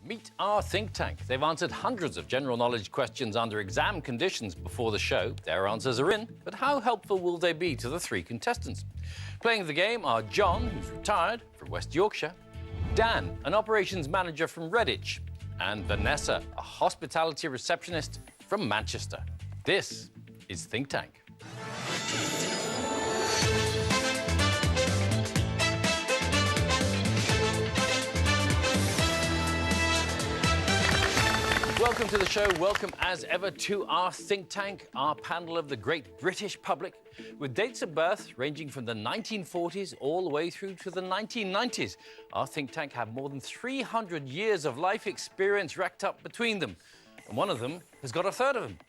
Meet our think tank. They've answered hundreds of general knowledge questions under exam conditions before the show. Their answers are in, but how helpful will they be to the three contestants? Playing the game are John, who's retired from West Yorkshire, Dan, an operations manager from Redditch, and Vanessa, a hospitality receptionist from Manchester. This is Think Tank. Welcome to the show. Welcome, as ever, to our think tank, our panel of the great British public, with dates of birth ranging from the 1940s all the way through to the 1990s. Our think tank have more than 300 years of life experience racked up between them, and one of them has got a third of them.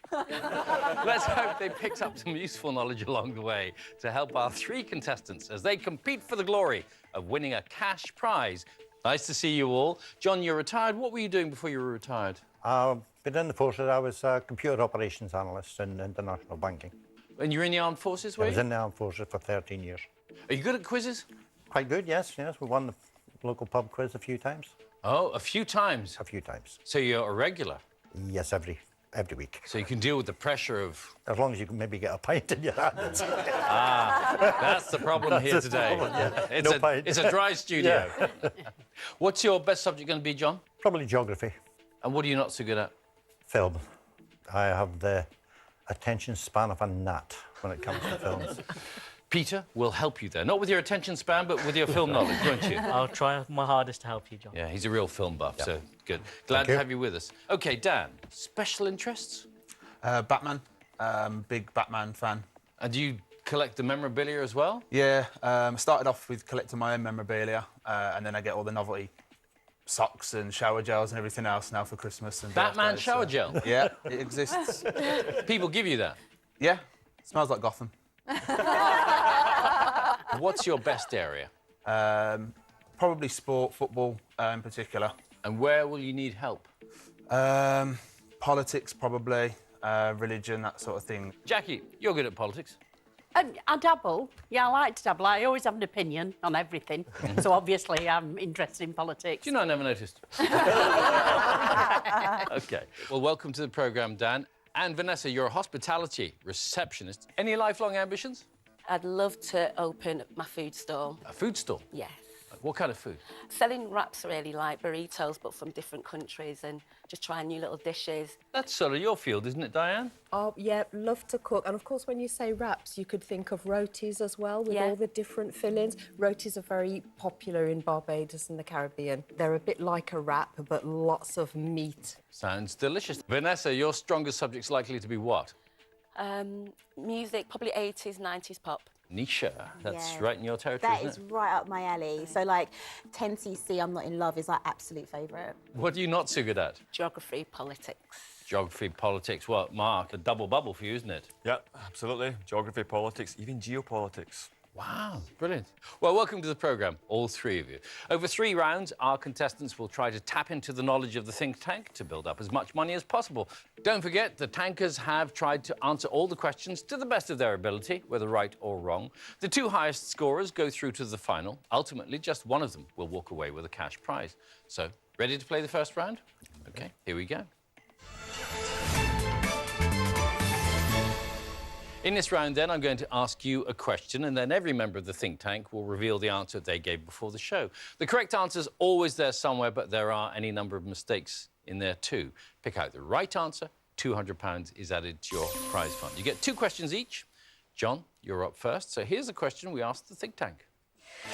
Let's hope they picked up some useful knowledge along the way to help our three contestants as they compete for the glory of winning a cash prize. Nice to see you all. John, you're retired. What were you doing before you were retired? Been in the forces. I was a computer operations analyst in international banking. And you're in the armed forces, were you? I was in the armed forces for 13 years. Are you good at quizzes? Quite good, yes. We won the local pub quiz a few times. Oh, a few times? A few times. So you're a regular? Yes, every week. So you can deal with the pressure of... As long as you can maybe get a pint in your hand. That's the problem here today. It's a dry studio. Yeah. What's your best subject going to be, John? Probably geography. And what are you not so good at? Film. I have the attention span of a gnat when it comes to films. Peter will help you there. Not with your attention span, but with your film knowledge, won't you? I'll try my hardest to help you, John. Yeah, he's a real film buff, so good. Glad to have you with us. OK, Dan, special interests? Batman. Big Batman fan. And do you collect the memorabilia as well? Yeah, started off with collecting my own memorabilia, and then I get all the novelty socks and shower gels and everything else now for Christmas. And Batman birthdays, shower gel? Yeah, it exists. People give you that? Yeah, smells like Gotham. What's your best area? Probably sport, football in particular. And where will you need help? Politics, probably. Religion, that sort of thing. Jackie, you're good at politics. I dabble. Yeah, I like to dabble. I always have an opinion on everything. So obviously I'm interested in politics. Do you know, I never noticed. OK. Well, welcome to the programme, Dan. And Vanessa, you're a hospitality receptionist. Any lifelong ambitions? I'd love to open my food stall. A food stall? Yes. What kind of food? Selling wraps, really, like burritos, but from different countries, and just trying new little dishes. That's sort of your field, isn't it, Diane? Oh, yeah, love to cook. And, of course, when you say wraps, you could think of rotis as well, with all the different fillings. Rotis are very popular in Barbados and the Caribbean. They're a bit like a wrap, but lots of meat. Sounds delicious. Vanessa, your strongest subject's likely to be what? Music, probably 80s, 90s pop. Nisha, that's right in your territory, That is right up my alley. So, like, 10cc, I'm Not in Love is, like, absolute favourite. What are you not so good at? Geography, politics. Geography, politics. What, Mark, a double bubble for you, isn't it? Yeah, absolutely. Geography, politics, even geopolitics. Wow, brilliant. Well, welcome to the programme, all three of you. Over 3 rounds, our contestants will try to tap into the knowledge of the think tank to build up as much money as possible. Don't forget, the tankers have tried to answer all the questions to the best of their ability, whether right or wrong. The 2 highest scorers go through to the final. Ultimately, just one of them will walk away with a cash prize. So, ready to play the first round? OK, here we go. In this round, then, I'm going to ask you a question, and then every member of the think tank will reveal the answer they gave before the show. The correct answer's always there somewhere, but there are any number of mistakes in there too. Pick out the right answer, £200 is added to your prize fund. You get 2 questions each. John, you're up first. So here's the question we asked the think tank.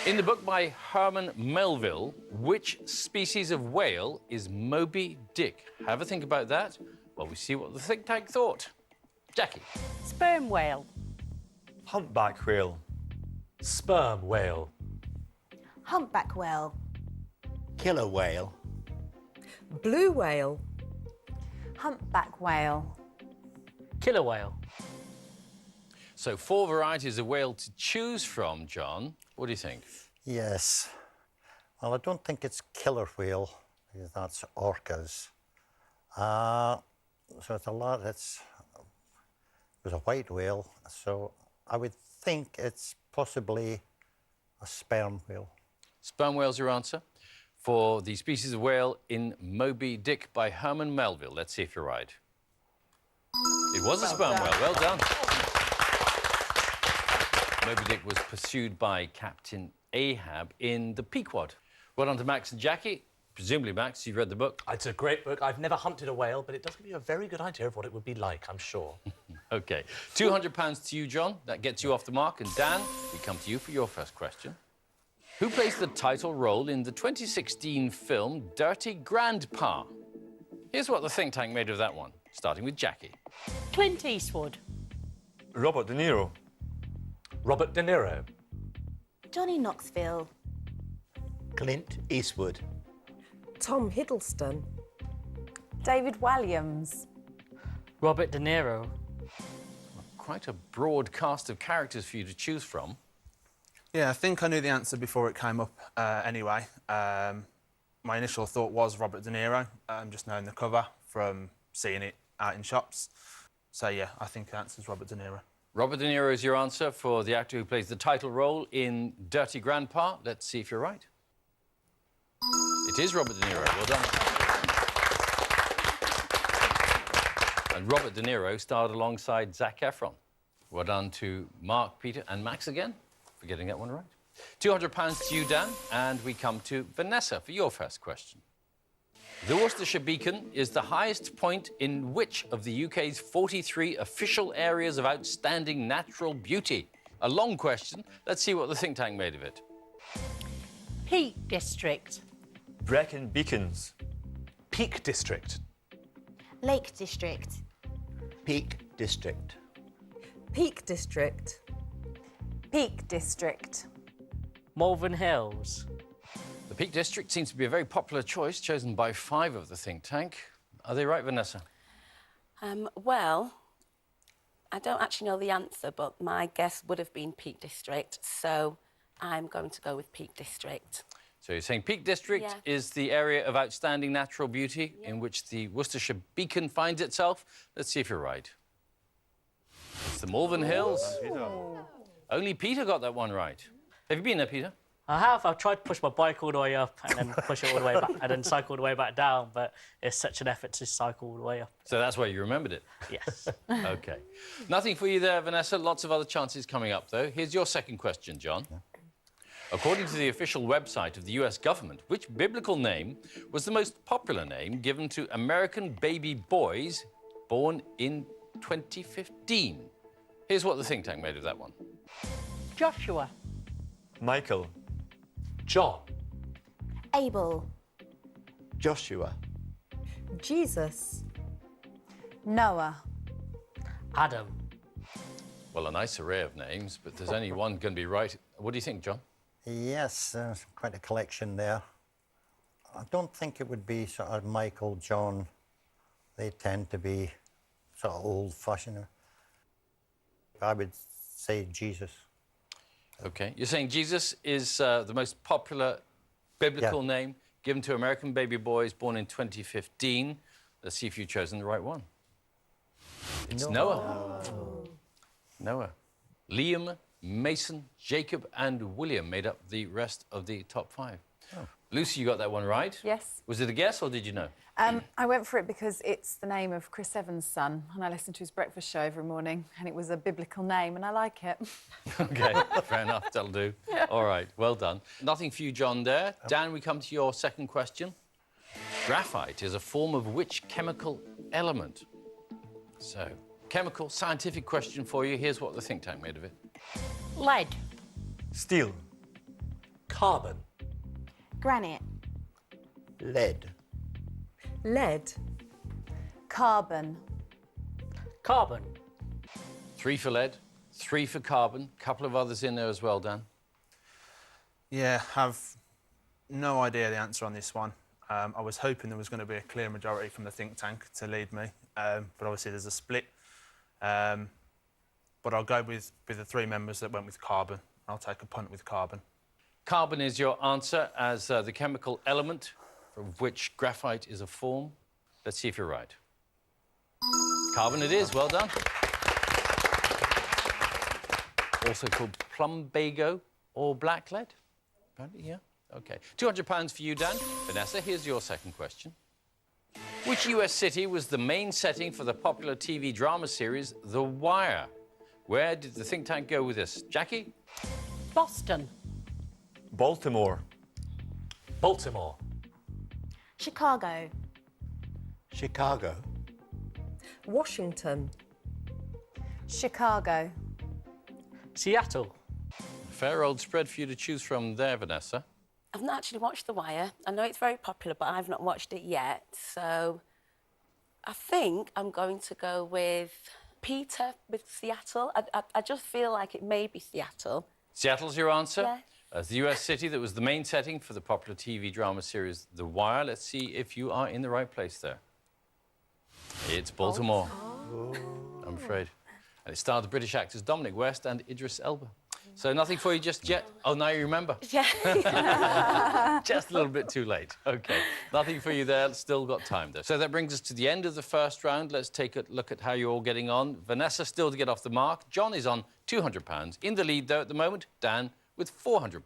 In the book by Herman Melville, which species of whale is Moby Dick? Have a think about that while we see what the think tank thought. Jackie. Sperm whale. Humpback whale. Sperm whale. Humpback whale. Killer whale. Blue whale. Humpback whale. Killer whale. So 4 varieties of whale to choose from, John. What do you think? Yes. Well, I don't think it's killer whale, because that's orcas. So it's a lot, it was a white whale, so I would think it's possibly a sperm whale. Sperm whale's your answer. for the species of whale in Moby Dick by Herman Melville. Let's see if you're right. It was a sperm whale. Well done. Moby Dick was pursued by Captain Ahab in the Pequod. Well done to Max and Jackie. Presumably, Max, you've read the book. It's a great book. I've never hunted a whale, but it does give you a very good idea of what it would be like, I'm sure. OK. £200 to you, John. That gets you off the mark. And Dan, we come to you for your first question. Who plays the title role in the 2016 film Dirty Grandpa? Here's what the think tank made of that one, starting with Jackie. Clint Eastwood. Robert De Niro. Robert De Niro. Johnny Knoxville. Clint Eastwood. Tom Hiddleston. David Walliams. Robert De Niro. Quite a broad cast of characters for you to choose from. Yeah, I think I knew the answer before it came up anyway. My initial thought was Robert De Niro, just knowing the cover from seeing it out in shops. So, yeah, I think the answer is Robert De Niro. Robert De Niro is your answer for the actor who plays the title role in Dirty Grandpa. Let's see if you're right. It is Robert De Niro. Well done. And Robert De Niro starred alongside Zac Efron. Well done to Mark, Peter and Max again for getting that one right. £200 to you, Dan, and we come to Vanessa for your first question. The Worcestershire Beacon is the highest point in which of the UK's 43 official areas of outstanding natural beauty? A long question. Let's see what the think tank made of it. Peak District. Brecon Beacons. Peak District. Lake District. Peak District. Peak District. Peak District. Malvern Hills. The Peak District seems to be a very popular choice, chosen by 5 of the think tank. Are they right, Vanessa? Well, I don't actually know the answer, but my guess would have been Peak District, so I'm going to go with Peak District. So you're saying Peak District is the area of outstanding natural beauty in which the Worcestershire Beacon finds itself? Let's see if you're right. It's the Malvern Hills. Only Peter got that one right. Have you been there, Peter? I have. I've tried to push my bike all the way up and then push it all the way back and then cycle all the way back down, but it's such an effort to cycle all the way up. So that's why you remembered it? Yes. OK. Nothing for you there, Vanessa. Lots of other chances coming up, though. Here's your second question, John. Yeah. According to the official website of the US government, which biblical name was the most popular name given to American baby boys born in 2015? Here's what the think tank made of that one. Joshua. Michael. John. Abel. Joshua. Jesus. Noah. Adam. Well, a nice array of names, but there's only one going to be right. What do you think, John? Yes, quite a collection there. I don't think it would be sort of Michael, John. They tend to be sort of old-fashioned. I would say Jesus. OK. You're saying Jesus is the most popular biblical name given to American baby boys born in 2015. Let's see if you've chosen the right one. It's Noah. Noah. Liam, Mason, Jacob and William made up the rest of the top 5. Oh. Lucy, you got that one right? Yes. Was it a guess or did you know? I went for it because it's the name of Chris Evans' son, and I listen to his breakfast show every morning, and it was a biblical name, and I like it. OK, fair enough, that'll do. Yeah. All right, well done. Nothing for you, John, there. Dan, we come to your second question. Graphite is a form of which chemical element? So, chemical, scientific question for you. Here's what the think tank made of it. Lead. Steel. Carbon. Granite. Lead. Lead. Carbon. Carbon. 3 for lead, 3 for carbon. Couple of others in there as well, Dan. Yeah, have no idea the answer on this one. I was hoping there was going to be a clear majority from the think tank to lead me, but obviously there's a split. But I'll go with the 3 members that went with carbon. I'll take a punt with carbon. Carbon is your answer as the chemical element from which graphite is a form. Let's see if you're right. Carbon it is, well done. Also called plumbago or black lead. Apparently, yeah. OK. £200 for you, Dan. Vanessa, here's your second question. Which US city was the main setting for the popular TV drama series The Wire? Where did the think tank go with this? Jackie? Boston. Baltimore. Baltimore. Chicago. Chicago. Washington. Chicago. Seattle. Fair old spread for you to choose from there, Vanessa. I've not actually watched The Wire. I know it's very popular, but I've not watched it yet. So I think I'm going to go with Peter with Seattle. I just feel like it may be Seattle. Seattle's your answer? Yes. As the US city that was the main setting for the popular TV drama series The Wire. Let's see if you are in the right place there. It's Baltimore. I'm afraid. And it starred the British actors Dominic West and Idris Elba. So nothing for you just yet? Oh, now you remember? Yeah. Just a little bit too late. OK. Nothing for you there. Still got time, though. So that brings us to the end of the first round. Let's take a look at how you're all getting on. Vanessa still to get off the mark. John is on £200. In the lead, though, at the moment, Dan with £400.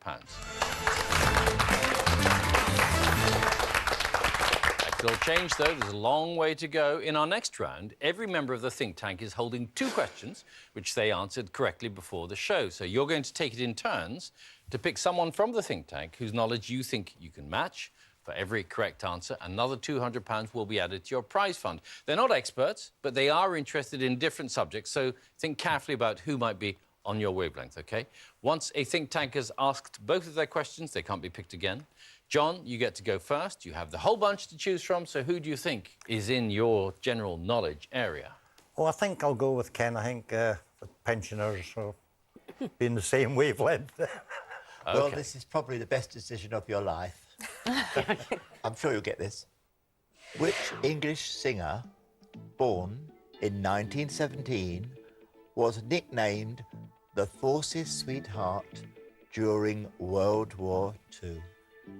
That could all change, though. There's a long way to go. In our next round, every member of the think tank is holding 2 questions, which they answered correctly before the show. So you're going to take it in turns to pick someone from the think tank whose knowledge you think you can match. For every correct answer, another £200 will be added to your prize fund. They're not experts, but they are interested in different subjects, so think carefully about who might be on your wavelength, OK? Once a think tank has asked both of their questions, they can't be picked again. John, you get to go first. You have the whole bunch to choose from, so who do you think is in your general knowledge area? Oh, I think I'll go with Ken. I think the pensioners will be in the same wavelength. Well, this is probably the best decision of your life. I'm sure you'll get this. Which English singer, born in 1917, was nicknamed the Forces Sweetheart during World War II?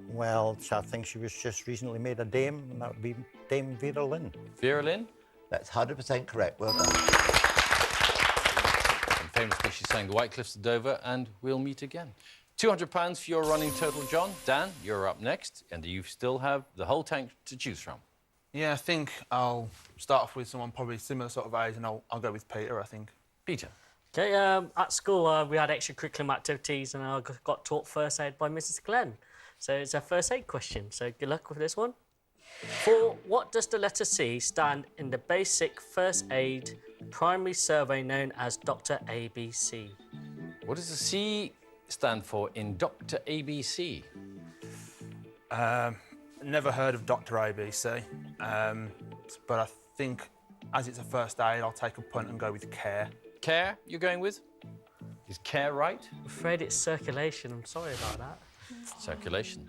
Well, I think she was just recently made a dame, and that would be Dame Vera Lynn. Vera Lynn? That's 100% correct. Well done. And famously, she sang The White Cliffs of Dover and We'll Meet Again. £200 for your running total, John. Dan, you're up next, and you still have the whole tank to choose from. Yeah, I think I'll start off with someone probably similar sort of age, and I'll go with Peter, I think. Peter. OK, at school, we had extracurricular activities and I got taught first aid by Mrs Glenn. So it's a first aid question, so good luck with this one. For what does the letter C stand in the basic first aid primary survey known as Dr. ABC? What does the C stand for in Dr. ABC? Never heard of Dr. ABC, but I think as it's a first aid, I'll take a punt and go with care. Care, you're going with? Is care right? I'm afraid it's circulation. I'm sorry about that. Circulation.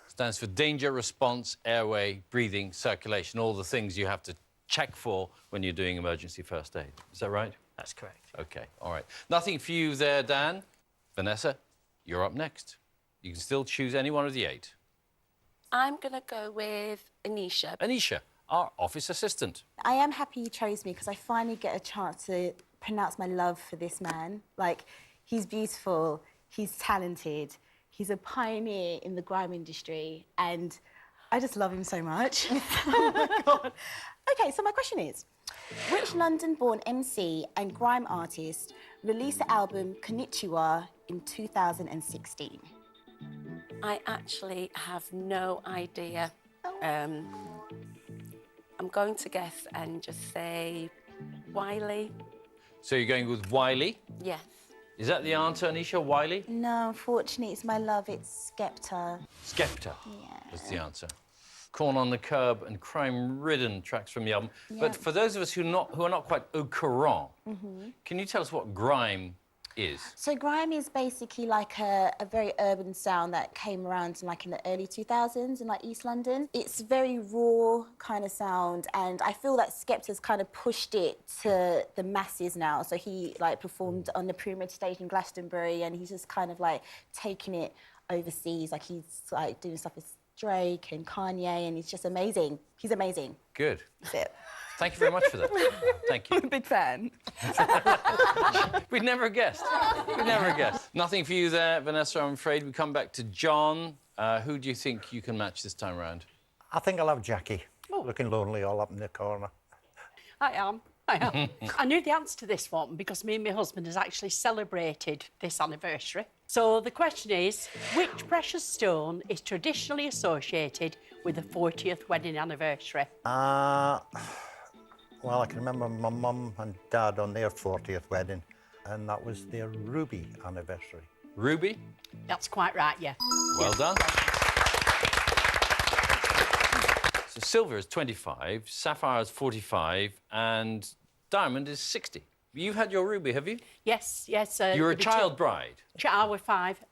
Stands for danger, response, airway, breathing, circulation, all the things you have to check for when you're doing emergency first aid. Is that right? That's correct. OK, all right. Nothing for you there, Dan. Vanessa, you're up next. You can still choose any one of the 8. I'm going to go with Anisha. Anisha, our office assistant. I am happy you chose me because I finally get a chance to pronounce my love for this man. Like, he's beautiful, he's talented, he's a pioneer in the grime industry, and I just love him so much. Oh, my God. OK, so my question is, which London-born MC and grime artist released the album Konnichiwa in 2016? I actually have no idea. I'm going to guess and just say Wiley. So you're going with Wiley? Yes. Is that the answer, Anisha? Wiley? No, unfortunately, it's my love. It's Skepta. Skepta. Yeah. That's the answer. Corn on the Curb and crime-ridden tracks from the album. Yeah. But for those of us who are not quite au courant, can you tell us what grime is? So grime is basically like a very urban sound that came around in the early 2000s in like East London. It's very raw kind of sound, and I feel that Skepta's kind of pushed it to the masses now. So he performed on the Pyramid stage in Glastonbury, and he's just kind of taking it overseas. Like he's doing stuff with Drake and Kanye, and he's just amazing. He's amazing. Good. That's it. Thank you very much for that. Thank you. I'm a big fan. We'd never have guessed. We'd never have guessed. Nothing for you there, Vanessa, I'm afraid. We come back to John. Who do you think you can match this time round? I think I'll have Jackie. Looking lonely all up in the corner. I am. I knew the answer to this one because me and my husband has actually celebrated this anniversary. So the question is, which precious stone is traditionally associated with the 40th wedding anniversary? Well, I can remember my mum and dad on their 40th wedding, and that was their ruby anniversary. Ruby? That's quite right, yeah. Well done. So silver is 25, sapphire is 45, and diamond is 60. You've had your ruby, have you? Yes, yes. You were a child bride. I was 5.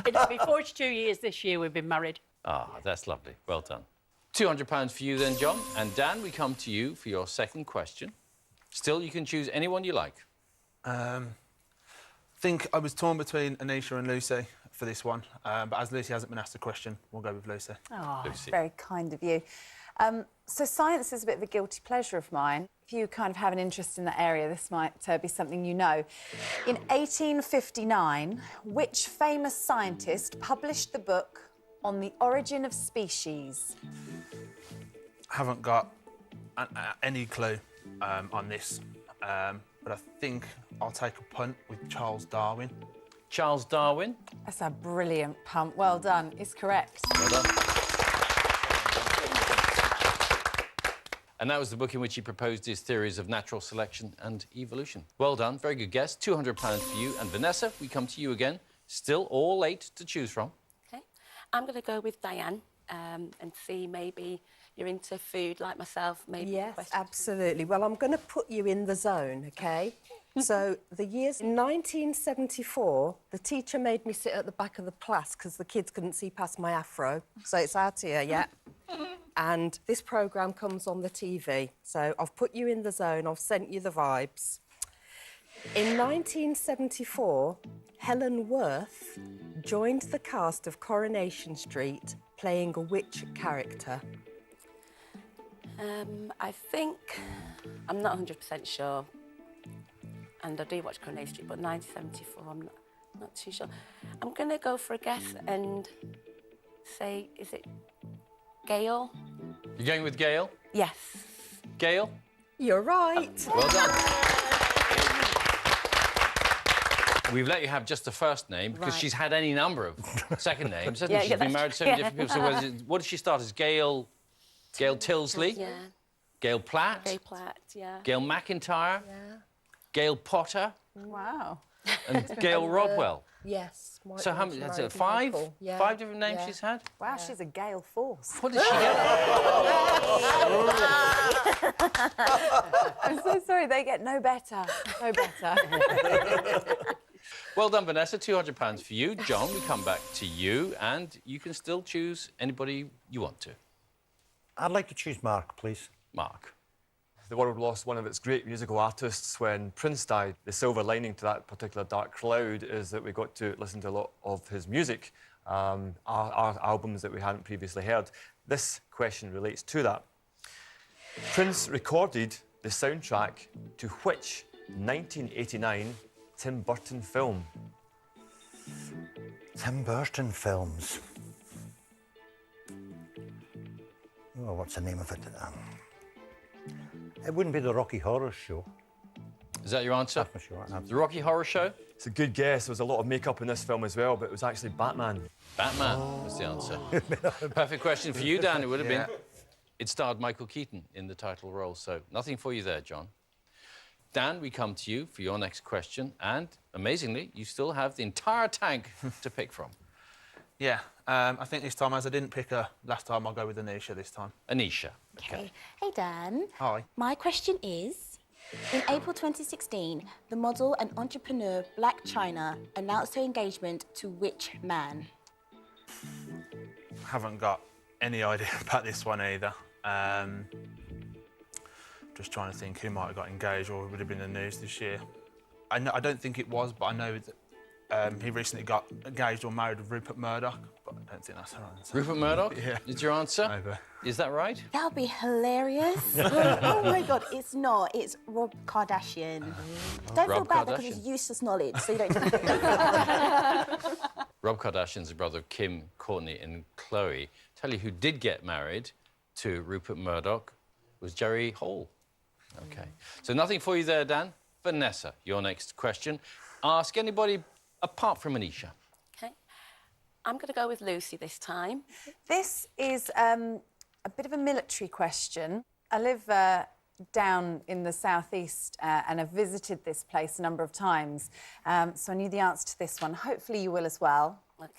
It'll be 42 years this year we've been married. Ah, that's lovely. Well done. £200 for you then, John. And Dan, we come to you for your second question. Still, you can choose anyone you like. I think I was torn between Anisha and Lucy for this one, but as Lucy hasn't been asked a question, we'll go with Lucy. Oh, Lucy. very kind of you. So science is a bit of a guilty pleasure of mine. If you kind of have an interest in that area, this might be something you know. In 1859, which famous scientist published the book On the Origin of Species? Haven't got any clue on this, but I think I'll take a punt with Charles Darwin. Charles Darwin? That's a brilliant punt. Well done. It's correct. Well done. And that was the book in which he proposed his theories of natural selection and evolution. Well done, very good guess. £200 for you. And Vanessa, we come to you again. Still all 8 to choose from. OK. I'm going to go with Diane and see maybe you're into food like myself. Maybe Yes, absolutely. Well, I'm going to put you in the zone, OK? So the years in 1974, the teacher made me sit at the back of the class because the kids couldn't see past my afro. So it's out here, yeah? And this programme comes on the TV. So I've put you in the zone, I've sent you the vibes. In 1974, Helen Worth joined the cast of Coronation Street playing a which character? I think... I'm not 100% sure. And I do watch Coronation Street, but 1974, I'm not too sure. I'm going to go for a guess and say, is it Gail? You're going with Gail? Yes. Gail? You're right. Well done. We've let you have just the first name because Right. she's had any number of second names, hasn't Yeah, she? yeah, She's been that's married to so true. many different people. So what did she start as? Gail Tilsley? Yeah. Gail Platt? Gail Platt, yeah. Gail McIntyre? Yeah. Gail Potter? Wow. And Gail Rodwell? Yes. So how many? That's it, 5? Michael. Yeah. 5 different names Yeah. she's had? Wow, she's a gale force. What did she get? I'm so sorry, they get no better. No better. Well done, Vanessa. £200 for you. John, we come back to you, and you can still choose anybody you want to. I'd like to choose Mark, please. Mark. The world lost one of its great musical artists when Prince died. The silver lining to that particular dark cloud is that we got to listen to a lot of his music, our albums that we hadn't previously heard. This question relates to that. Prince recorded the soundtrack to which 1989 Tim Burton film? Tim Burton films. Oh, what's the name of it? It wouldn't be the Rocky Horror Show. Is that your answer? That's for sure. The Rocky Horror Show? It's a good guess. There was a lot of makeup in this film as well, but it was actually Batman. Batman was the answer. Perfect question for you, Dan. It would have been. It starred Michael Keaton in the title role, so nothing for you there, John. Dan, we come to you for your next question, and amazingly, you still have the entire tank to pick from. Yeah, I think this time, as I didn't pick her last time, I'll go with Anisha this time. Anisha. Okay. Hey, Dan. Hi. My question is, in April 2016, the model and entrepreneur Black China announced her engagement to which man? Haven't got any idea about this one either. Just trying to think who might have got engaged or would have been in the news this year. I don't think it was, but I know that he recently got engaged or married with Rupert Murdoch, but I don't think that's her answer. Rupert Murdoch? Yeah. Is your answer? Maybe. Is that right? That would be hilarious. Oh my God, it's not. It's Rob Kardashian. Don't feel Rob bad because Kardashian. it's useless knowledge, so you don't. Rob Kardashian's the brother of Kim, Courtney and Khloe. Tell you who did get married to Rupert Murdoch was Jerry Hall. OK. So nothing for you there, Dan. Vanessa, your next question. Ask anybody apart from Anisha. OK. I'm going to go with Lucy this time. This is a bit of a military question. I live down in the southeast and have visited this place a number of times, so I knew the answer to this one. Hopefully you will as well. OK.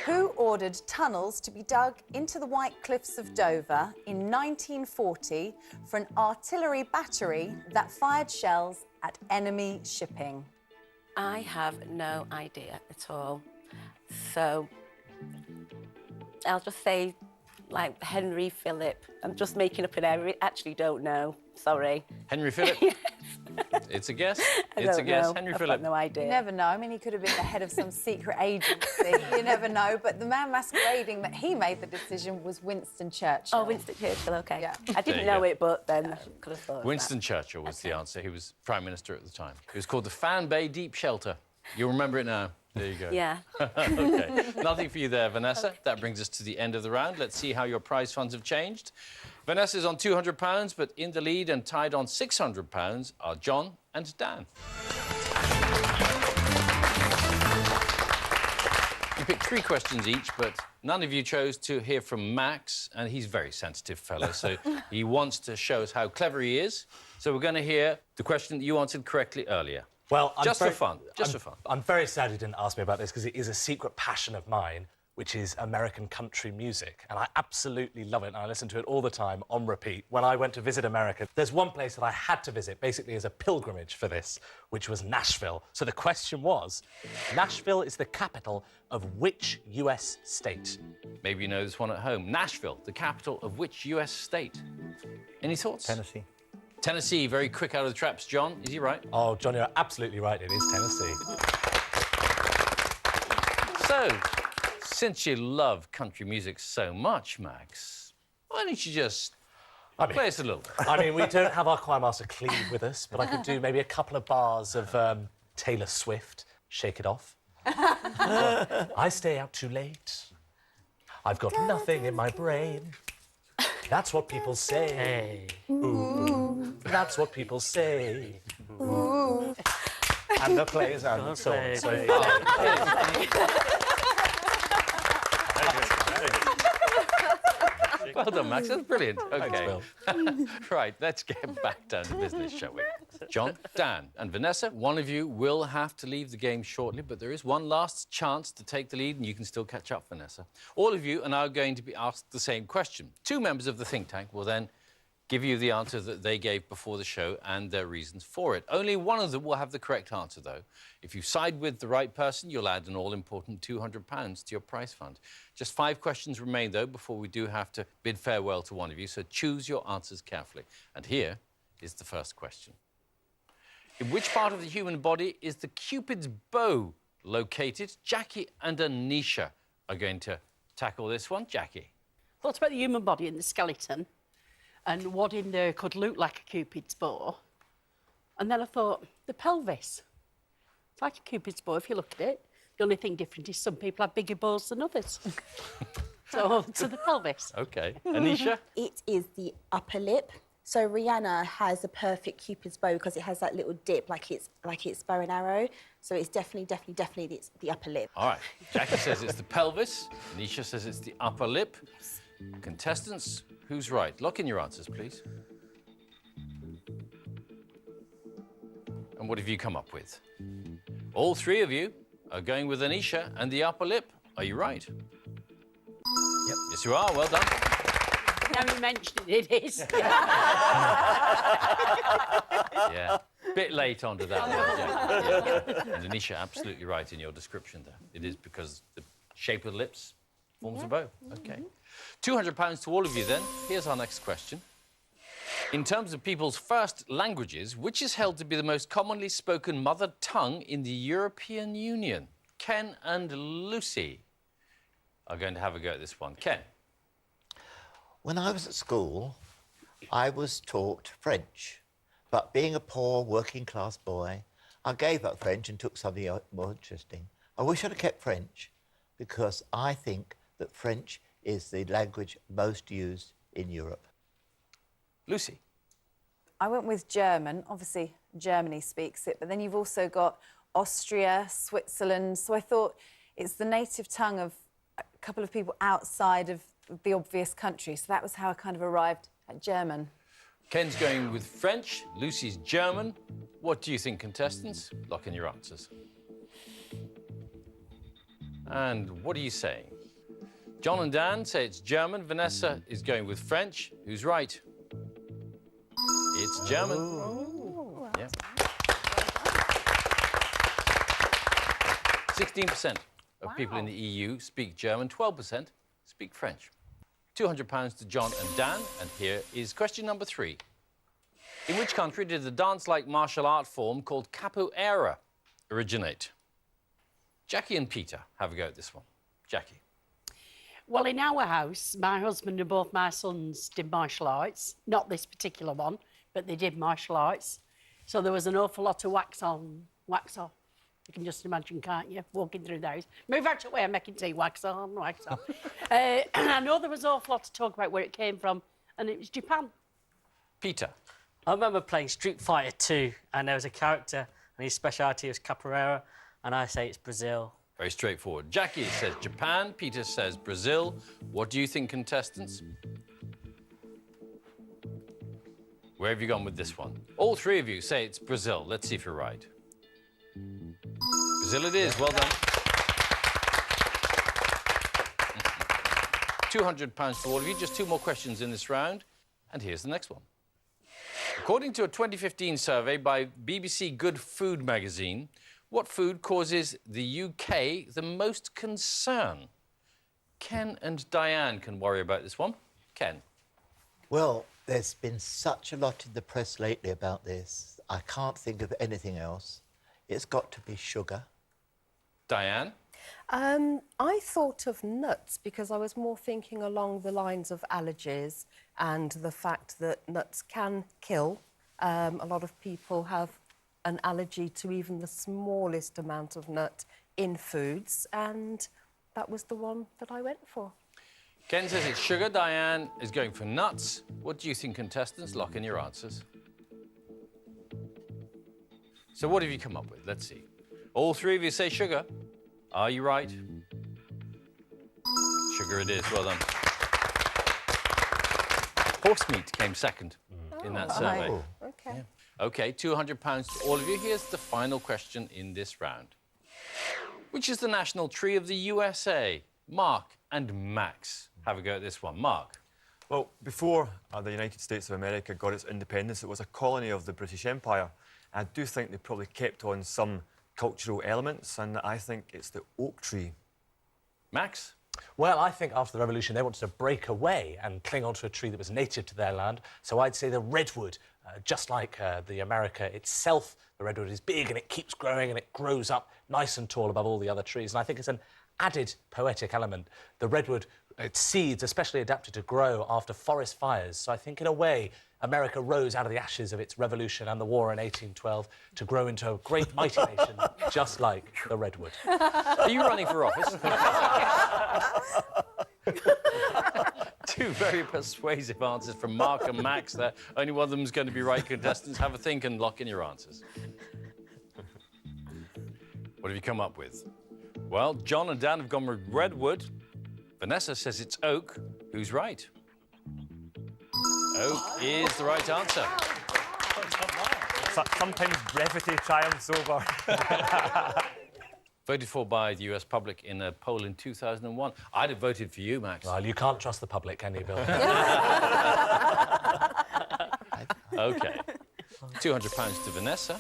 Who ordered tunnels to be dug into the White Cliffs of Dover in 1940 for an artillery battery that fired shells at enemy shipping? I have no idea at all. So I'll just say, like, Henry Phillip. I'm just making up an area. Actually don't know. Sorry. Henry Phillip? It's a guess. I It's a don't guess. know. Henry I've Phillip. got no idea. You never know. I mean, he could have been the head of some secret agency. You never know. But the man masquerading that he made the decision was Winston Churchill. Oh, Winston Churchill, OK. Yeah. I There didn't you know go. it, but then I could have thought of Winston Churchill was the answer. He was Prime Minister at the time. It was called the Fan Bay Deep Shelter. You'll remember it now. There you go. that. Yeah. OK. Nothing for you there, Vanessa. That brings us to the end of the round. Let's see how your prize funds have changed. Vanessa's on £200, but in the lead and tied on £600 are John and Dan. You picked 3 questions each, but none of you chose to hear from Max, and he's a very sensitive fellow, so he wants to show us how clever he is. So we're going to hear the question that you answered correctly earlier. Well, Just for fun. Just for fun. I'm very sad you didn't ask me about this because it is a secret passion of mine, which is American country music. And I absolutely love it, and I listen to it all the time on repeat. When I went to visit America, there's one place that I had to visit, basically as a pilgrimage for this, which was Nashville. So the question was, Nashville is the capital of which US state? Maybe you know this one at home. Nashville, the capital of which US state? Any thoughts? Tennessee. Tennessee, very quick out of the traps. John, is he right? Oh, John, you're absolutely right. It is Tennessee. So, since you love country music so much, Max, why don't you just play us a little bit? I mean, we don't have our choir master Cleve with us, but I could do maybe a couple of bars of Taylor Swift, Shake It Off. I stay out too late. I've got nothing in my brain. That's what people say. Hey. Ooh. That's what people say. Ooh. And the plays and the songs. Well done, Max. That's brilliant. Thanks, OK. Bill. Right, let's get back down to business, shall we? John, Dan and Vanessa, one of you will have to leave the game shortly, but there is one last chance to take the lead and you can still catch up, Vanessa. All of you are now going to be asked the same question. 2 members of the think tank will then give you the answer that they gave before the show and their reasons for it. Only one of them will have the correct answer, though. If you side with the right person, you'll add an all-important £200 to your prize fund. Just 5 questions remain, though, before we do have to bid farewell to one of you, so choose your answers carefully. And here is the first question. In which part of the human body is the Cupid's bow located? Jackie and Anisha are going to tackle this one. Jackie. Thought about the human body and the skeleton and what in there could look like a Cupid's bow. And then I thought, the pelvis. It's like a Cupid's bow if you look at it. The only thing different is some people have bigger bows than others. So, to the pelvis. OK. Anisha? It is the upper lip. So Rihanna has a perfect Cupid's bow because it has that little dip, like it's bow and arrow. So it's definitely it's the upper lip. All right. Jackie says it's the pelvis. Anisha says it's the upper lip. Contestants, who's right? Lock in your answers, please. And what have you come up with? All 3 of you are going with Anisha and the upper lip. Are you right? Yep. Yes, you are. Well done. Now you mentioned it, it is. Yeah. Bit late onto that one, yeah. And Anisha, absolutely right in your description there. It is because the shape of the lips forms a bow. OK. £200 to all of you, then. Here's our next question. In terms of people's first languages, which is held to be the most commonly spoken mother tongue in the European Union? Ken and Lucy are going to have a go at this one. Ken. When I was at school, I was taught French. But being a poor working class boy, I gave up French and took something more interesting. I wish I'd have kept French because I think that French is the language most used in Europe. Lucy? I went with German. Obviously, Germany speaks it, but then you've also got Austria, Switzerland. So I thought it's the native tongue of a couple of people outside of the obvious country. So that was how I kind of arrived at German. Ken's going with French, Lucy's German. What do you think, contestants? Lock in your answers. And what are you saying? John and Dan say it's German. Vanessa is going with French. Who's right? It's German. Oh. Yeah. 16% of people in the EU speak German, 12% speak French. £200 to John and Dan, and here is question number 3. In which country did the dance-like martial art form called capoeira originate? Jackie and Peter have a go at this one. Jackie. Well, in our house, my husband and both my sons did martial arts. Not this particular one, but they did martial arts. So there was an awful lot of wax on, wax off. You can just imagine, can't you, walking through those. Move out of the way, I'm making tea, wax on, wax off. I know there was an awful lot to talk about where it came from, and it was Japan. Peter. I remember playing Street Fighter 2, and there was a character, and his speciality was capoeira, and I say it's Brazil. Very straightforward. Jackie says Japan, Peter says Brazil. What do you think, contestants? Where have you gone with this one? All three of you say it's Brazil. Let's see if you're right. Brazil it is. Well done. £200 to all of you. Just 2 more questions in this round. And here's the next one. According to a 2015 survey by BBC Good Food magazine, what food causes the UK the most concern? Ken and Diane can worry about this one. Ken. Well, there's been such a lot in the press lately about this. I can't think of anything else. It's got to be sugar. Diane? I thought of nuts because I was more thinking along the lines of allergies and the fact that nuts can kill. A lot of people have an allergy to even the smallest amount of nut in foods, and that was the one that I went for. Ken says it's sugar. Diane is going for nuts. What do you think, contestants? Lock in your answers. So what have you come up with? Let's see. All three of you say sugar. Are you right? Sugar it is. Well done. Horse meat came second in that survey. Oh, okay. Yeah. OK, £200 to all of you. Here's the final question in this round. Which is the national tree of the USA? Mark and Max have a go at this one. Mark. Well, before the United States of America got its independence, it was a colony of the British Empire. I do think they probably kept on some cultural elements, and I think it's the oak tree. Max? Well, I think after the revolution, they wanted to break away and cling onto a tree that was native to their land. So I'd say the redwood, just like the America itself, the redwood is big and it keeps growing and it grows up nice and tall above all the other trees. And I think it's an added poetic element. The redwood, its seeds especially adapted to grow after forest fires. So I think, in a way, America rose out of the ashes of its revolution and the war in 1812 to grow into a great mighty nation, just like the redwood. Are you running for office? Two very persuasive answers from Mark and Max there. Only one of them is going to be right. Contestants, have a think and lock in your answers. What have you come up with? Well, John and Dan have gone with redwood. Vanessa says it's oak. Who's right? Oak is the right answer. Sometimes brevity triumphs over. Voted for by the US public in a poll in 2001. I'd have voted for you, Max. Well, you can't trust the public, can you, Bill? OK. £200 to Vanessa.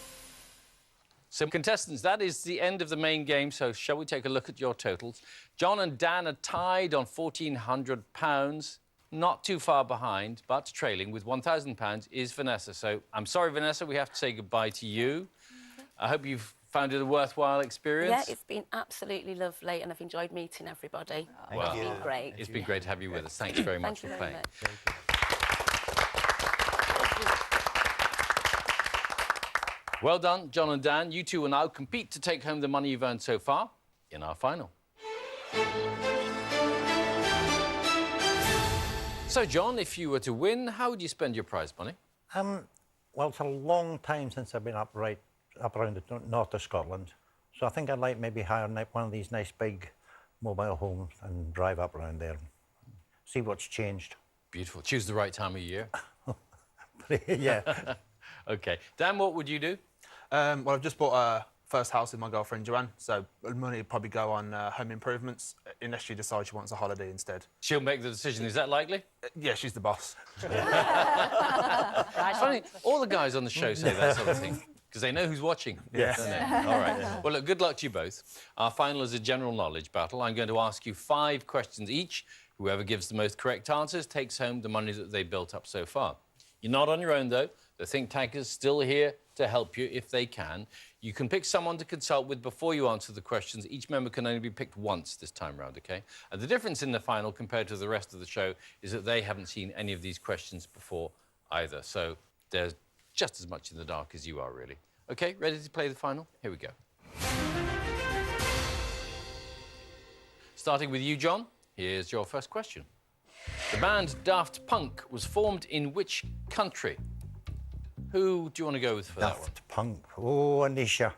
So, contestants, that is the end of the main game, so shall we take a look at your totals? John and Dan are tied on £1,400. Not too far behind, but trailing with £1,000 is Vanessa. So I'm sorry, Vanessa, we have to say goodbye to you. I hope you've Found it a worthwhile experience? Yeah, it's been absolutely lovely, and I've enjoyed meeting everybody. Well, It's been great. It's been great to have you with us. Thanks very much Thank you for very playing. much. Well done, John and Dan. You two will now compete to take home the money you've earned so far in our final. So, John, if you were to win, how would you spend your prize money? Well, it's a long time since I've been up around the north of Scotland. So I think I'd like maybe hire one of these nice big mobile homes and drive up around there and see what's changed. Beautiful. Choose the right time of year. Yeah. OK. Dan, what would you do? Well, I've just bought a first house with my girlfriend, Joanne, so the money would probably go on home improvements, unless she decides she wants a holiday instead. She'll make the decision. Is that likely? Yeah, she's the boss. It's funny, all the guys on the show say that sort of thing, because they know who's watching. Yes. Don't they? All right. Well, look, good luck to you both. Our final is a general knowledge battle. I'm going to ask you 5 questions each. Whoever gives the most correct answers takes home the money that they built up so far. You're not on your own, though. The think tank is still here to help you if they can. You can pick someone to consult with before you answer the questions. Each member can only be picked once this time round, OK? And the difference in the final compared to the rest of the show is that they haven't seen any of these questions before either. So they're just as much in the dark as you are, really. OK, ready to play the final? Here we go. Starting with you, John, here's your first question. The band Daft Punk was formed in which country? Who do you want to go with for that one? Daft Punk. Oh, Anisha.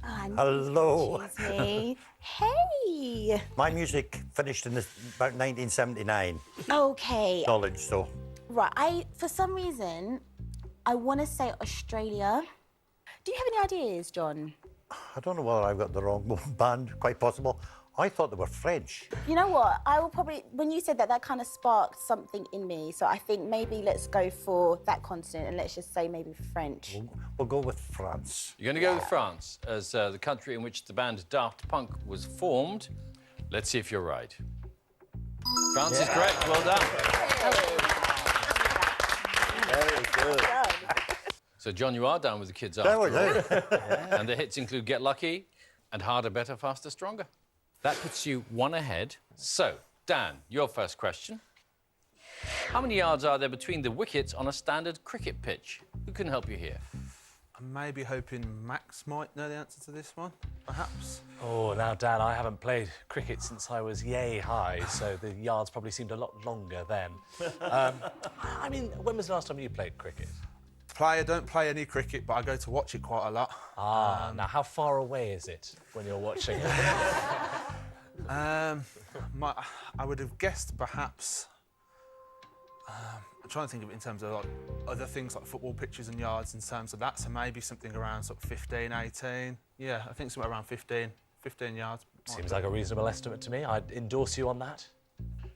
Hello. Excuse me. Hey. My music finished in about 1979. Okay. Knowledge, so. Right. For some reason, I want to say Australia. Do you have any ideas, John? I don't know whether I've got the wrong band. Quite possible. I thought they were French. You know what? I will probably, when you said that, that kind of sparked something in me. So I think maybe let's go for that continent and let's just say maybe French. We'll go with France. You're going to go with France as the country in which the band Daft Punk was formed. Let's see if you're right. France is correct. Well done. Very good. So, John, you are down with the kids That after was all. it. And the hits include Get Lucky and Harder, Better, Faster, Stronger. That puts you 1 ahead. So, Dan, your first question. How many yards are there between the wickets on a standard cricket pitch? Who can help you here? I'm maybe hoping Max might know the answer to this one, perhaps. Oh, now, Dan, I haven't played cricket since I was yay high, so the yards probably seemed a lot longer then. I mean, when was the last time you played cricket? I don't play any cricket, but I go to watch it quite a lot. Now, how far away is it when you're watching it? I would have guessed perhaps... I'm trying to think of it in terms of like, other things like football pitches and yards in terms of that, so maybe something around sort of 15, 18. Yeah, I think somewhere around 15 yards. Seems like a reasonable estimate to me. I'd endorse you on that.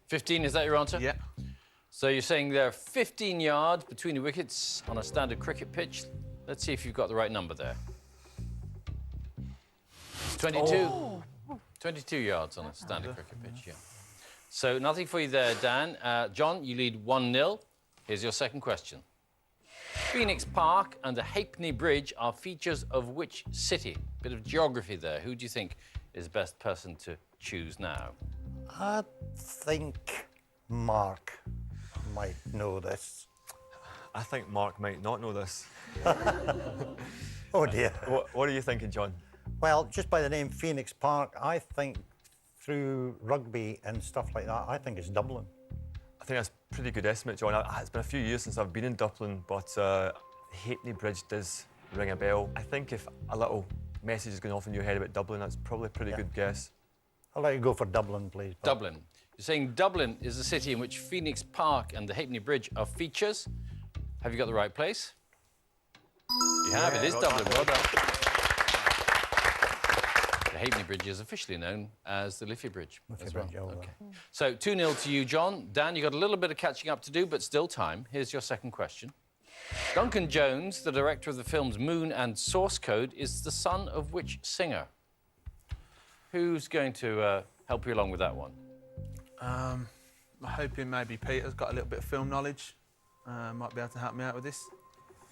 15, is that your answer? Yeah. So you're saying there are 15 yards between the wickets on a standard cricket pitch. Let's see if you've got the right number there. It's 22. Oh. 22 yards on a standard cricket pitch, yeah. So nothing for you there, Dan. John, you lead 1-0. Here's your second question. Phoenix Park and the Halfpenny Bridge are features of which city? Bit of geography there. Who do you think is the best person to choose now? I think Mark might know this. I think Mark might not know this. Oh, dear. What are you thinking, John? Well, just by the name Phoenix Park, I think through rugby and stuff like that, I think it's Dublin. I think that's a pretty good estimate, John. It's been a few years since I've been in Dublin, but Halfpenny Bridge does ring a bell. I think if a little message is going off in your head about Dublin, that's probably a pretty good guess. I'll let you go for Dublin, please. Bob. Dublin. You're saying Dublin is the city in which Phoenix Park and the Halfpenny Bridge are features. Have you got the right place? You have. It is Dublin. Well done. The Halfpenny Bridge is officially known as the Liffey Bridge as well. Okay. So 2-0 to you, John. Dan, you've got a little bit of catching up to do, but still time. Here's your second question. Duncan Jones, the director of the films Moon and Source Code, is the son of which singer? Who's going to help you along with that one? I'm hoping maybe Peter's got a little bit of film knowledge. Might be able to help me out with this.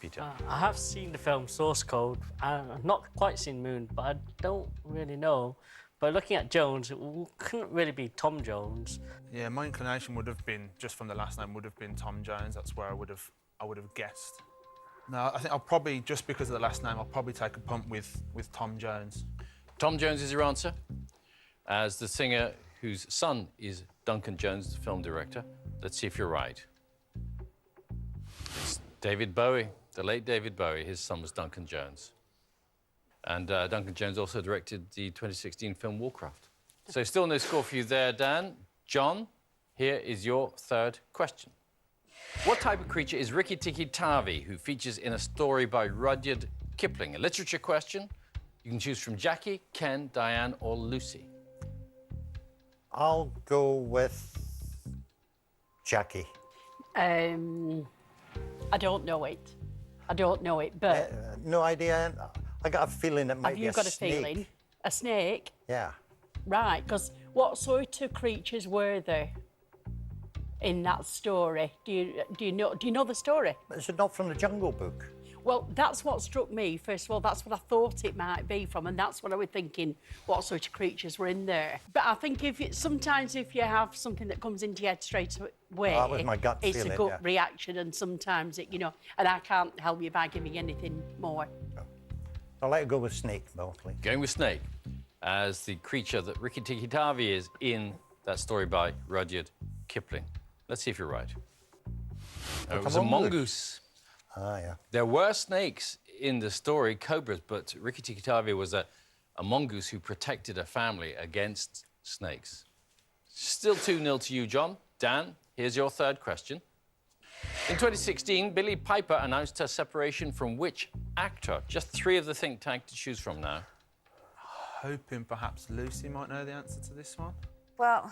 Peter? I have seen the film Source Code. I've not quite seen Moon, but I don't really know. But looking at Jones, it couldn't really be Tom Jones. Yeah, my inclination would have been, just from the last name, would have been Tom Jones. That's where I would have guessed. No, I think I'll probably, just because of the last name, I'll probably take a punt with Tom Jones. Tom Jones is your answer, as the singer whose son is Duncan Jones, the film director. Let's see if you're right. It's David Bowie, the late David Bowie. His son was Duncan Jones. And Duncan Jones also directed the 2016 film Warcraft. So still no score for you there, Dan. John, here is your third question. What type of creature is Rikki Tikki Tavi, who features in a story by Rudyard Kipling? A literature question. You can choose from Jackie, Ken, Diane, or Lucy. I'll go with Jackie. I don't know it. I don't know it, but... No idea. I got a feeling it might be a snake. Have you got a feeling? A snake? Yeah. Right, because what sort of creatures were there in that story? Do you know the story? Is it not from the Jungle Book? Well, that's what struck me. First of all, that's what I thought it might be from, and that's what I was thinking, what sort of creatures were in there. But I think sometimes if you have something that comes into your head straight away, that was my gut it's feeling, a gut yeah. reaction, and sometimes it, and I can't help you by giving anything more. I'll let it go with snake, Bill, please. Going with snake as the creature that Rikki Tikki Tavi is in that story by Rudyard Kipling. Let's see if you're right. It was a mongoose. Ah, yeah. There were snakes in the story, cobras, but Rikki Tikki Tavi was a mongoose who protected a family against snakes. Still 2-0 to you, John. Dan, here's your third question. In 2016, Billie Piper announced her separation from which actor? Just 3 of the think tank to choose from now. Hoping perhaps Lucy might know the answer to this one. Well,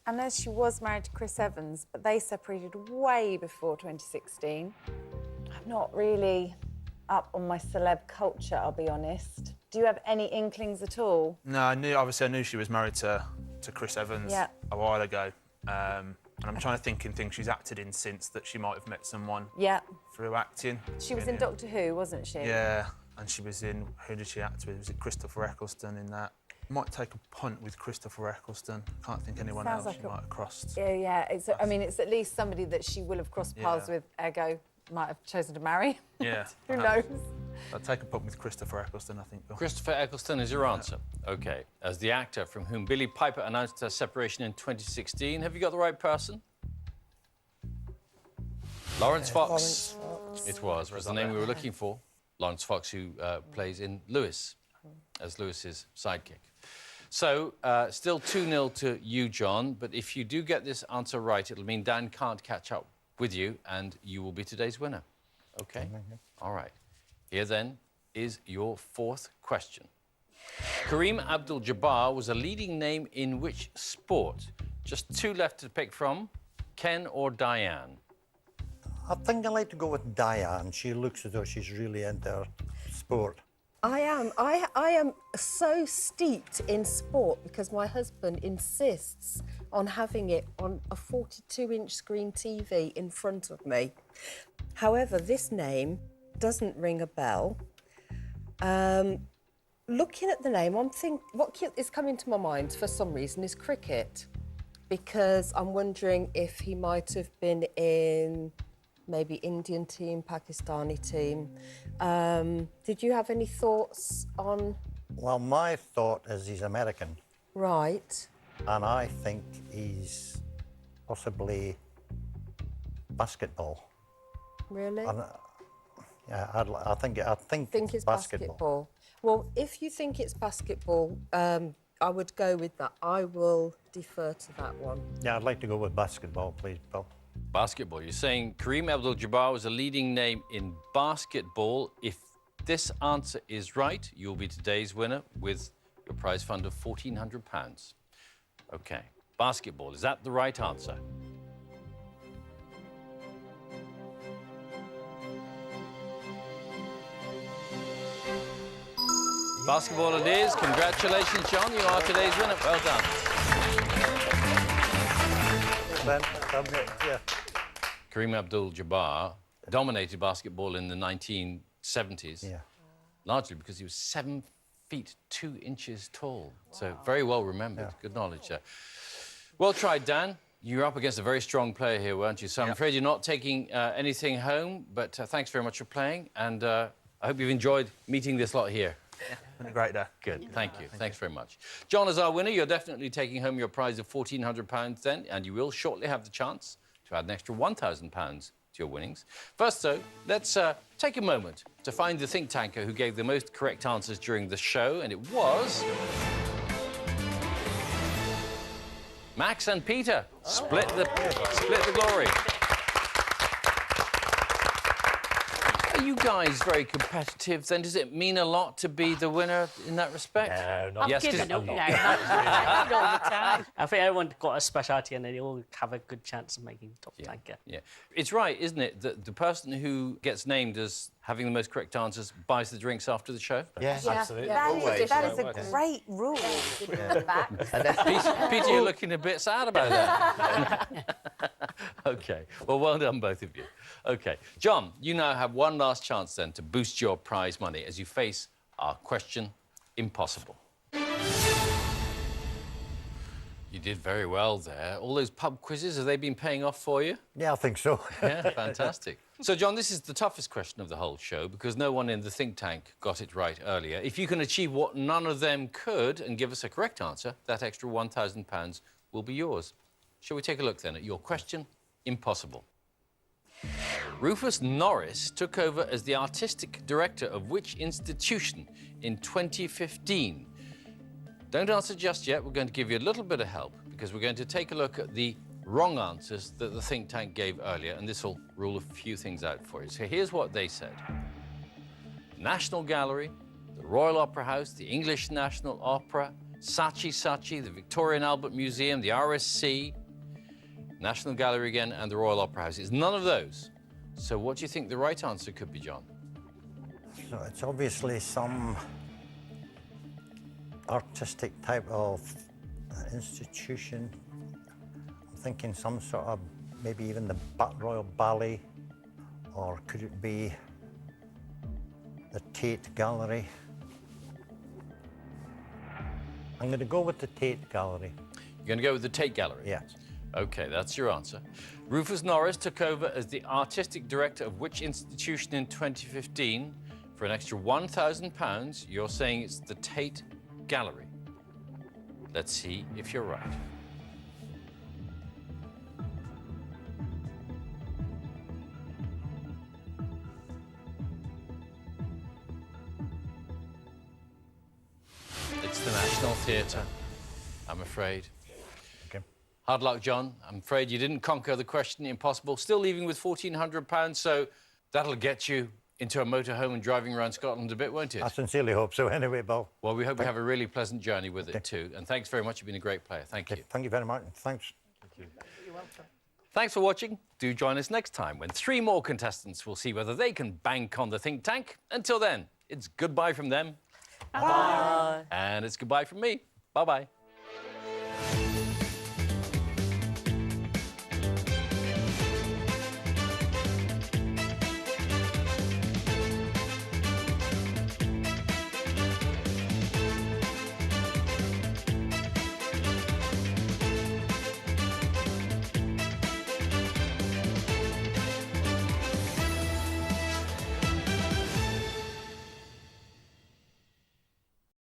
I know she was married to Chris Evans, but they separated way before 2016. I'm not really up on my celeb culture, I'll be honest. Do you have any inklings at all? No, I knew she was married to Chris Evans a while ago. And I'm trying to think in things she's acted in since that she might have met someone through acting. She was in Doctor Who, wasn't she? Yeah, and she was in, who did she act with? Was it Christopher Eccleston in that? Might take a punt with Christopher Eccleston. Can't think anyone else like she might have crossed. Yeah. It's at least somebody that she will have crossed paths with, ergo might have chosen to marry. Yeah. Who knows? I'll take a punt with Christopher Eccleston, I think. Bill. Christopher Eccleston is your answer. OK. As the actor from whom Billie Piper announced her separation in 2016, have you got the right person? Lawrence Fox. It was the name we were looking for. Lawrence Fox, who plays in Lewis, as Lewis's sidekick. So, still 2-0 to you, John, but if you do get this answer right, it'll mean Dan can't catch up with you, and you will be today's winner. OK? All right. Here, then, is your fourth question. Kareem Abdul-Jabbar was a leading name in which sport? Just 2 left to pick from, Ken or Diane? I think I like to go with Diane. She looks as though she's really into sport. I am. I am so steeped in sport because my husband insists on having it on a 42-inch screen TV in front of me. However, this name doesn't ring a bell. Looking at the name, I'm thinking what is coming to my mind for some reason is cricket, because I'm wondering if he might have been in maybe Indian team, Pakistani team. Did you have any thoughts on? Well, my thought is he's American. Right. And I think he's possibly basketball. Really? And, yeah, I think it's basketball. Well, if you think it's basketball, I would go with that. I will defer to that one. Yeah, I'd like to go with basketball, please, Bill. Basketball. You're saying Kareem Abdul-Jabbar was a leading name in basketball. If this answer is right, you'll be today's winner with your prize fund of £1,400. OK. Basketball. Is that the right answer? Basketball it is. Congratulations, John. You are today's winner. Well done. Yeah. Kareem Abdul-Jabbar dominated basketball in the 1970s. Yeah. Largely because he was 7 feet 2 inches tall. So very well remembered. Good knowledge there. Well tried, Dan. You're up against a very strong player here, weren't you? So I'm afraid you're not taking anything home, but thanks very much for playing, and I hope you've enjoyed meeting this lot here. Yeah, been a great day. Good, thank you. Thanks very much. John, as our winner, you're definitely taking home your prize of £1,400 then, and you will shortly have the chance to add an extra £1,000 to your winnings. First, though, let's take a moment to find the think tanker who gave the most correct answers during the show, and it was... Max and Peter. Split the glory. Are you guys very competitive then? Does it mean a lot to be the winner in that respect? No, not yes, given up now. That's all the time. I think everyone's got a speciality and they all have a good chance of making top tanker. Yeah. It's right, isn't it, that the person who gets named as having the most correct answers buys the drinks after the show? Yes, absolutely. That is a great rule. Peter, you're looking a bit sad about that. OK. Well done, both of you. OK. John, you now have one last chance, then, to boost your prize money as you face our question impossible. You did very well there. All those pub quizzes, have they been paying off for you? Yeah, I think so. Yeah, fantastic. So, John, this is the toughest question of the whole show because no one in the think tank got it right earlier. If you can achieve what none of them could and give us a correct answer, that extra £1,000 will be yours. Shall we take a look, then, at your question impossible? Rufus Norris took over as the artistic director of which institution in 2015? Don't answer just yet. We're going to give you a little bit of help because we're going to take a look at the wrong answers that the think tank gave earlier, and this will rule a few things out for you. So here's what they said. National Gallery, the Royal Opera House, the English National Opera, Saatchi Saatchi, the Victoria and Albert Museum, the RSC, National Gallery again, and the Royal Opera House. It's none of those. So what do you think the right answer could be, John? So it's obviously some artistic type of institution. I'm thinking some sort of, maybe even the Royal Ballet, or could it be the Tate Gallery? I'm going to go with the Tate Gallery. You're going to go with the Tate Gallery? Yes. OK, that's your answer. Rufus Norris took over as the artistic director of which institution in 2015? For an extra £1,000, you're saying it's the Tate Gallery. Let's see if you're right. It's the National Theatre, I'm afraid. Okay. Hard luck, John. I'm afraid you didn't conquer the question impossible. Still leaving with £1,400, so that'll get you into a motorhome and driving around Scotland a bit, won't it? I sincerely hope so anyway, Bill. Well, we hope you have a really pleasant journey with it too. And thanks very much. You've been a great player. Thank you. Thank you very much. Thanks. Thank you. You're welcome. Thanks for watching. Do join us next time when 3 more contestants will see whether they can bank on the think tank. Until then, it's goodbye from them. Bye. And it's goodbye from me. Bye-bye.